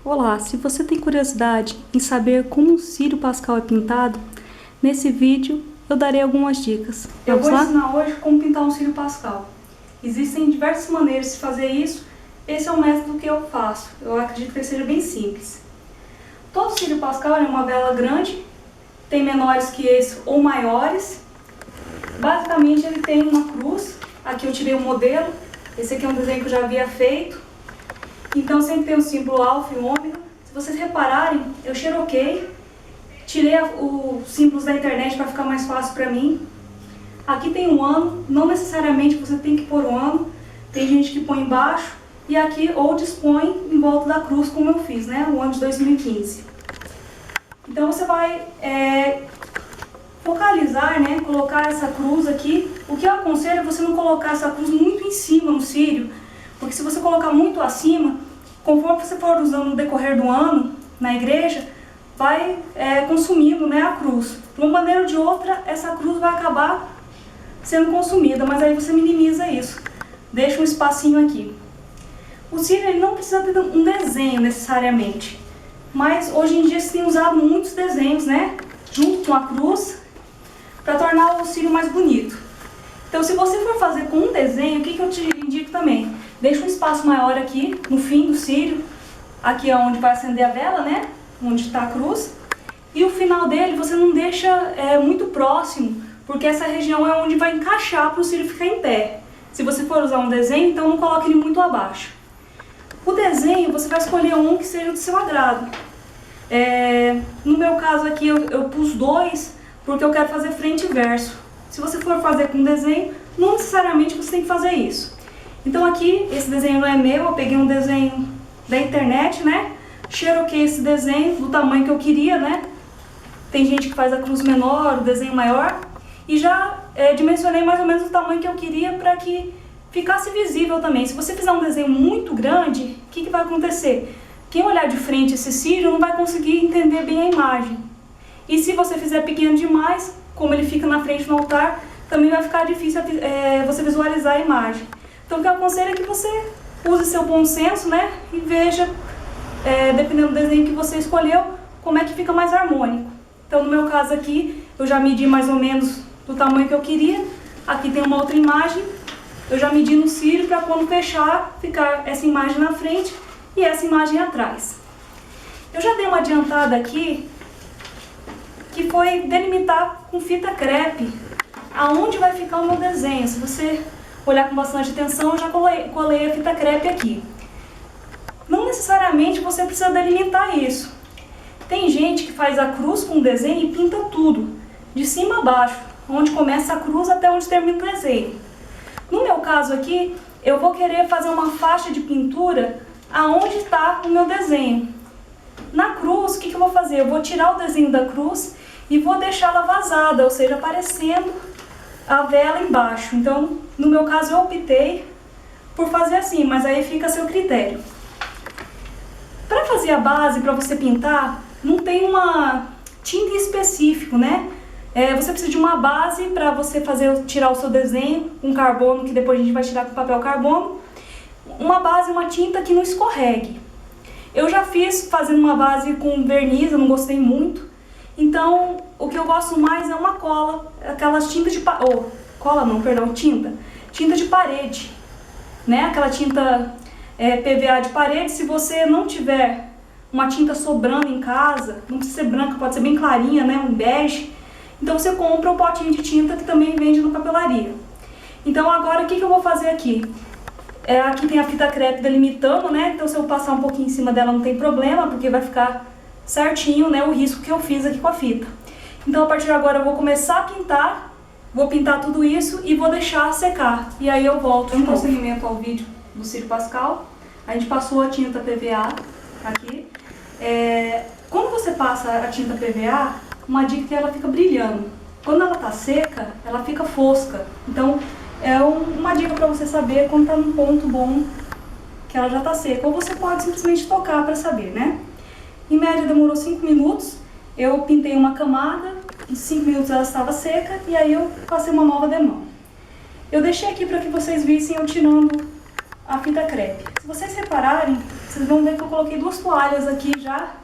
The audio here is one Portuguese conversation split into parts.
Olá, se você tem curiosidade em saber como um cílio pascal é pintado, nesse vídeo eu darei algumas dicas. Eu vou ensinar hoje como pintar um cílio pascal. Existem diversas maneiras de fazer isso, esse é o método que eu faço. Eu acredito que ele seja bem simples. Todo cílio pascal é uma vela grande, tem menores que esse ou maiores. Basicamente ele tem uma cruz, aqui eu tirei um modelo, esse aqui é um desenho que eu já havia feito. Então sempre tem o símbolo alfa e ômega. Se vocês repararem, eu xeroquei, tirei os símbolos da internet para ficar mais fácil para mim. Aqui tem um ano, não necessariamente você tem que pôr o ano, tem gente que põe embaixo e aqui ou dispõe em volta da cruz como eu fiz, né? O ano de 2015. Então você vai focalizar, né? Colocar essa cruz aqui. O que eu aconselho é você não colocar essa cruz muito em cima no cílio, porque se você colocar muito acima, conforme você for usando no decorrer do ano na igreja, vai consumindo, né, a cruz. De uma maneira ou de outra, essa cruz vai acabar sendo consumida, mas aí você minimiza isso. Deixa um espacinho aqui. O cílio ele não precisa ter um desenho necessariamente, mas hoje em dia se tem usado muitos desenhos, né, junto com a cruz, para tornar o cílio mais bonito. Então se você for fazer com um desenho, o que eu te indico também? Deixa um espaço maior aqui, no fim do cílio, aqui é onde vai acender a vela, né? Onde está a cruz. E o final dele você não deixa muito próximo, porque essa região é onde vai encaixar para o cílio ficar em pé. Se você for usar um desenho, então não coloque ele muito abaixo. O desenho, você vai escolher um que seja do seu agrado. No meu caso aqui, eu pus dois, porque eu quero fazer frente e verso. Se você for fazer com desenho, não necessariamente você tem que fazer isso. Então aqui, esse desenho não é meu, eu peguei um desenho da internet, né? Xeroquei esse desenho do tamanho que eu queria, né? Tem gente que faz a cruz menor, o desenho maior. E já dimensionei mais ou menos o tamanho que eu queria para que ficasse visível também. Se você fizer um desenho muito grande, o que vai acontecer? Quem olhar de frente esse cílio não vai conseguir entender bem a imagem. E se você fizer pequeno demais, como ele fica na frente no altar, também vai ficar difícil você visualizar a imagem. Então o que eu aconselho é que você use seu bom senso, né? E veja, dependendo do desenho que você escolheu, como é que fica mais harmônico. Então no meu caso aqui, eu já medi mais ou menos do tamanho que eu queria. Aqui tem uma outra imagem, eu já medi no cílio para quando fechar, ficar essa imagem na frente e essa imagem atrás. Eu já dei uma adiantada aqui, que foi delimitar com fita crepe aonde vai ficar o meu desenho. Se você olhar com bastante atenção, eu já colei a fita crepe aqui. Não necessariamente você precisa delimitar isso. Tem gente que faz a cruz com o desenho e pinta tudo, de cima a baixo, onde começa a cruz até onde termina o desenho. No meu caso aqui, eu vou querer fazer uma faixa de pintura aonde está o meu desenho. Na cruz, o que eu vou fazer? Eu vou tirar o desenho da cruz e vou deixá-la vazada, ou seja, aparecendo a vela embaixo. Então, no meu caso, eu optei por fazer assim, mas aí fica a seu critério. Para fazer a base, para você pintar, não tem uma tinta específica, né? Você precisa de uma base para você tirar o seu desenho com carbono, que depois a gente vai tirar com papel carbono. Uma base, uma tinta que não escorregue. Eu já fiz fazendo uma base com verniz, eu não gostei muito. Então, o que eu gosto mais é uma cola, aquelas tintas de tinta de parede, né? Aquela tinta PVA de parede. Se você não tiver uma tinta sobrando em casa, não precisa ser branca, pode ser bem clarinha, né? Um bege. Então você compra um potinho de tinta que também vende na papelaria. Então agora o que eu vou fazer aqui? Aqui tem a fita crepe delimitando, né? Então se eu passar um pouquinho em cima dela não tem problema, porque vai ficar certinho, né, o risco que eu fiz aqui com a fita. Então a partir de agora eu vou começar a pintar, vou pintar tudo isso e vou deixar secar. E aí eu volto no prosseguimento ao vídeo do cílio pascal. A gente passou a tinta PVA aqui. Quando você passa a tinta PVA, uma dica é que ela fica brilhando. Quando ela tá seca, ela fica fosca. Então é uma dica para você saber quando tá num ponto bom que ela já tá seca. Ou você pode simplesmente tocar para saber, né? Em média demorou 5 minutos, eu pintei uma camada, em 5 minutos ela estava seca e aí eu passei uma nova demão. Eu deixei aqui para que vocês vissem eu tirando a fita crepe. Se vocês repararem, vocês vão ver que eu coloquei 2 toalhas aqui já.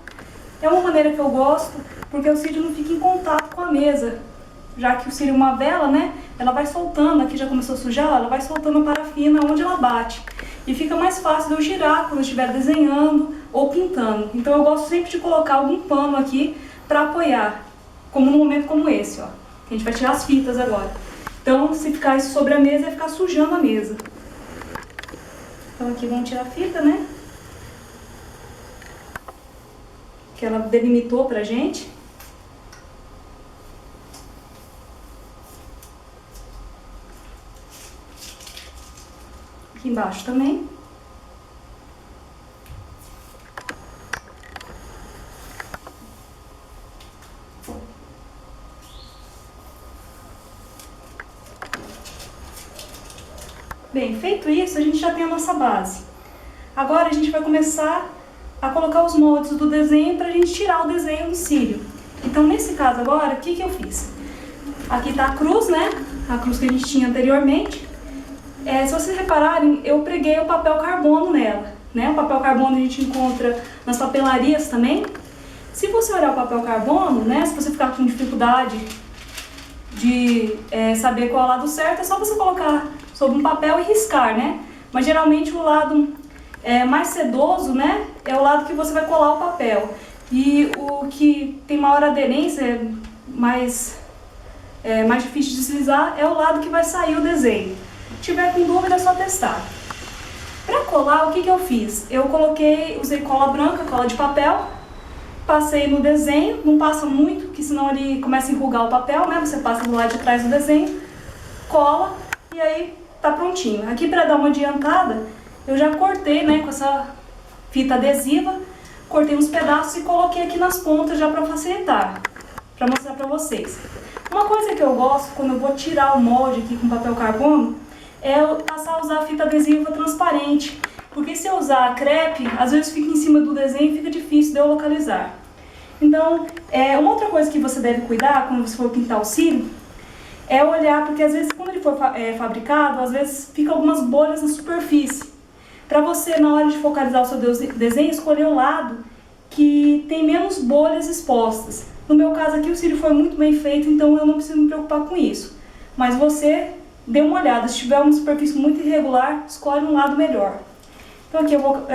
É uma maneira que eu gosto, porque o cílio não fica em contato com a mesa. Já que o cílio é uma vela, né, ela vai soltando, aqui já começou a sujar, ela vai soltando a parafina onde ela bate. E fica mais fácil de eu girar quando eu estiver desenhando ou pintando. Então eu gosto sempre de colocar algum pano aqui para apoiar, como num momento como esse, ó. A gente vai tirar as fitas agora. Então, se ficar isso sobre a mesa, vai ficar sujando a mesa. Então aqui vamos tirar a fita, né? Que ela delimitou pra gente. Aqui embaixo também. Bem, feito isso, a gente já tem a nossa base. Agora a gente vai começar a colocar os moldes do desenho para a gente tirar o desenho do cílio. Então, nesse caso agora, o que eu fiz? Aqui está a cruz, né? A cruz que a gente tinha anteriormente. Se vocês repararem, eu preguei o papel carbono nela, né? O papel carbono a gente encontra nas papelarias também. Se você olhar o papel carbono, né? Se você ficar com dificuldade de saber qual é o lado certo, é só você colocar sobre um papel e riscar, né? Mas geralmente o lado mais sedoso, né, é o lado que você vai colar o papel. E o que tem maior aderência, mais difícil de deslizar, é o lado que vai sair o desenho. Se tiver com dúvida, é só testar. Para colar, o que eu fiz? Eu usei cola branca, cola de papel, passei no desenho, não passa muito, porque senão ele começa a enrugar o papel, né? Você passa do lado de trás do desenho, cola e aí tá prontinho. Aqui, para dar uma adiantada, eu já cortei, né, com essa fita adesiva, cortei uns pedaços e coloquei aqui nas pontas já para facilitar, para mostrar para vocês. Uma coisa que eu gosto quando eu vou tirar o molde aqui com papel carbono é eu passar a usar a fita adesiva transparente, porque se eu usar a crepe, às vezes fica em cima do desenho e fica difícil de eu localizar. Então, uma outra coisa que você deve cuidar quando você for pintar o cílio é olhar, porque às vezes quando ele for fabricado, às vezes fica algumas bolhas na superfície. Para você, na hora de focalizar o seu desenho, escolher o lado que tem menos bolhas expostas. No meu caso aqui, o cílio foi muito bem feito, então eu não preciso me preocupar com isso. Mas você, dê uma olhada. Se tiver uma superfície muito irregular, escolhe um lado melhor. Então aqui eu vou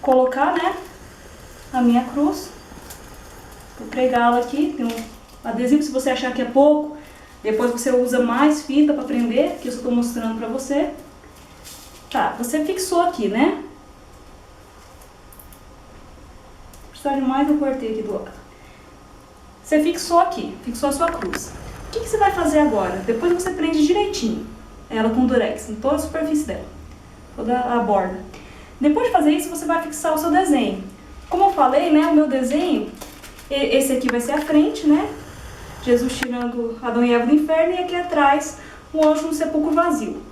colocar, né, a minha cruz. Vou pregá-la aqui. Tem um adesivo, se você achar que é pouco, depois você usa mais fita para prender, que eu estou mostrando para você. Tá, você fixou aqui, né? Precisar de mais, eu cortei aqui do lado. Você fixou aqui, fixou a sua cruz. O que você vai fazer agora? Depois você prende direitinho ela com durex, em toda a superfície dela, toda a borda. Depois de fazer isso, você vai fixar o seu desenho. Como eu falei, né, o meu desenho, esse aqui vai ser a frente, né? Jesus tirando Adão e Eva do inferno, e aqui atrás o anjo no sepulcro vazio.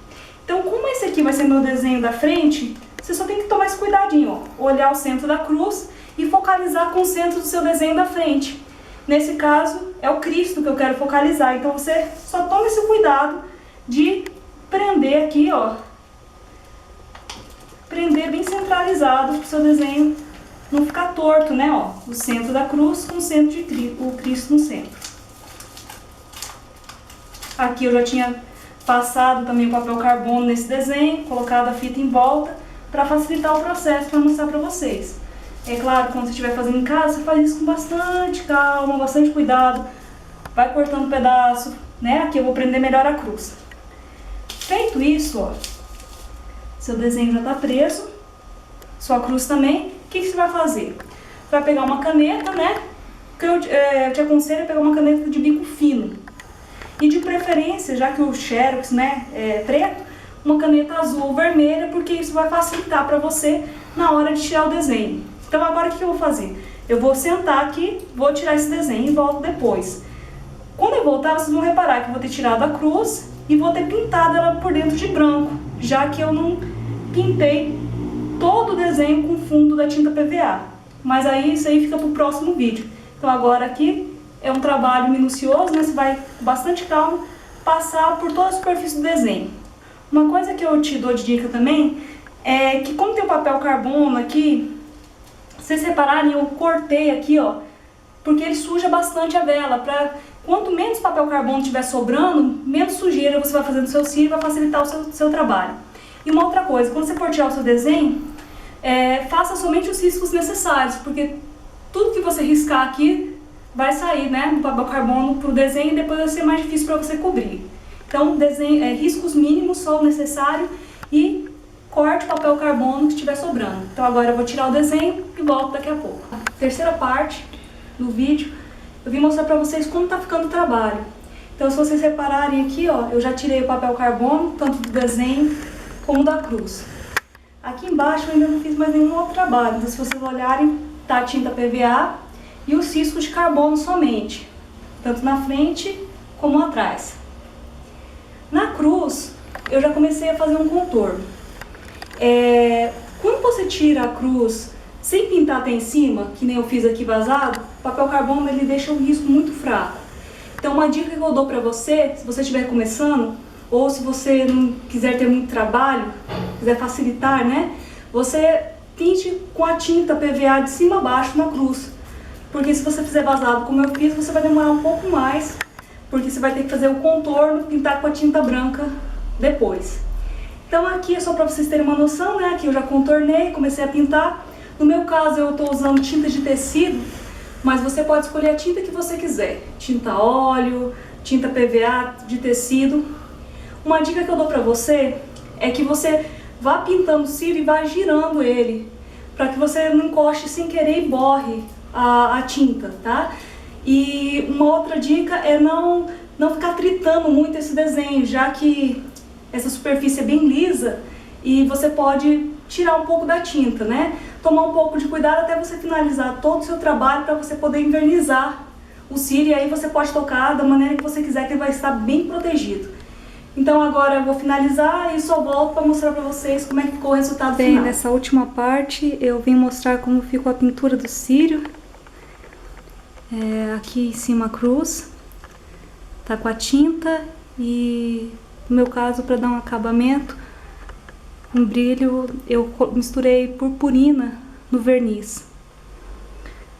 Então, como esse aqui vai ser meu desenho da frente, você só tem que tomar esse cuidadinho, ó, olhar o centro da cruz e focalizar com o centro do seu desenho da frente. Nesse caso, é o Cristo que eu quero focalizar, então você só toma esse cuidado de prender aqui, ó, prender bem centralizado para o seu desenho não ficar torto, né, ó, o centro da cruz com o centro de o Cristo no centro. Aqui eu já tinha passado também o papel carbono nesse desenho, colocado a fita em volta para facilitar o processo, para mostrar para vocês. É claro, quando você estiver fazendo em casa, você faz isso com bastante calma, bastante cuidado, vai cortando pedaço, né? Aqui eu vou prender melhor a cruz. Feito isso, ó, seu desenho já está preso, sua cruz também. O que você vai fazer? Você vai pegar uma caneta, né? Que eu te aconselho a pegar uma caneta de bico fino. E de preferência, já que o Xerox, né, é preto, uma caneta azul ou vermelha, porque isso vai facilitar para você na hora de tirar o desenho. Então agora o que eu vou fazer? Eu vou sentar aqui, vou tirar esse desenho e volto depois. Quando eu voltar, vocês vão reparar que eu vou ter tirado a cruz e vou ter pintado ela por dentro de branco, já que eu não pintei todo o desenho com fundo da tinta PVA. Mas aí isso aí fica para o próximo vídeo. Então agora aqui é um trabalho minucioso, né? Você vai com bastante calma passar por toda a superfície do desenho. Uma coisa que eu te dou de dica também é que, como tem o papel carbono aqui, se vocês repararem, eu cortei aqui, ó, porque ele suja bastante a vela. Quanto menos papel carbono tiver sobrando, menos sujeira você vai fazer no seu cílio, vai facilitar o seu trabalho. E uma outra coisa, quando você for tirar o seu desenho, faça somente os riscos necessários, porque tudo que você riscar aqui vai sair, né, no papel carbono para o desenho e depois vai ser mais difícil para você cobrir. Então, riscos mínimos, só o necessário, e corte o papel carbono que estiver sobrando. Então agora eu vou tirar o desenho e volto daqui a pouco. Terceira parte do vídeo, eu vim mostrar para vocês como está ficando o trabalho. Então, se vocês repararem aqui, ó, eu já tirei o papel carbono, tanto do desenho como da cruz. Aqui embaixo eu ainda não fiz mais nenhum outro trabalho. Então, se vocês olharem, tá a tinta PVA e os riscos de carbono somente, tanto na frente como atrás. Na cruz, eu já comecei a fazer um contorno. Quando você tira a cruz sem pintar até em cima, que nem eu fiz aqui vazado, o papel carbono ele deixa o risco muito fraco. Então, uma dica que eu dou pra você, se você estiver começando, ou se você não quiser ter muito trabalho, quiser facilitar, né? Você pinte com a tinta PVA de cima a baixo na cruz. Porque se você fizer vazado como eu fiz, você vai demorar um pouco mais, porque você vai ter que fazer o contorno, pintar com a tinta branca depois. Então aqui é só para vocês terem uma noção, né? Aqui eu já contornei, comecei a pintar. No meu caso eu estou usando tinta de tecido, mas você pode escolher a tinta que você quiser. Tinta óleo, tinta PVA de tecido. Uma dica que eu dou para você é que você vá pintando o cílio e vá girando ele, para que você não encoste sem querer e borre a tinta, tá? E uma outra dica é não ficar tritando muito esse desenho, já que essa superfície é bem lisa e você pode tirar um pouco da tinta, né? Tomar um pouco de cuidado até você finalizar todo o seu trabalho para você poder envernizar o cílio, e aí você pode tocar da maneira que você quiser, que ele vai estar bem protegido. Então agora eu vou finalizar e só volto para mostrar para vocês como é que ficou o resultado final. Bem, nessa última parte eu vim mostrar como ficou a pintura do cílio. Aqui em cima a cruz, tá com a tinta e no meu caso, para dar um acabamento, um brilho, eu misturei purpurina no verniz.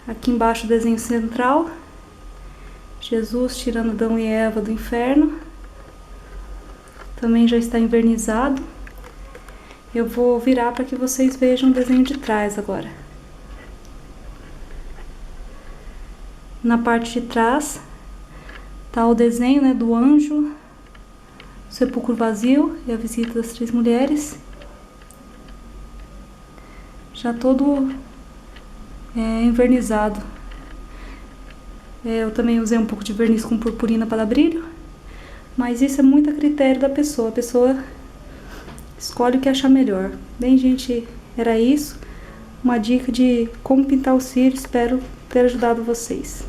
Aqui embaixo o desenho central, Jesus tirando Adão e Eva do inferno, também já está envernizado. Eu vou virar para que vocês vejam o desenho de trás agora. Na parte de trás tá o desenho, né, do anjo, o sepulcro vazio e a visita das 3 mulheres. Já todo envernizado. Eu também usei um pouco de verniz com purpurina para dar brilho, mas isso é muito a critério da pessoa. A pessoa escolhe o que achar melhor. Bem, gente, era isso. Uma dica de como pintar o cílio. Espero ter ajudado vocês.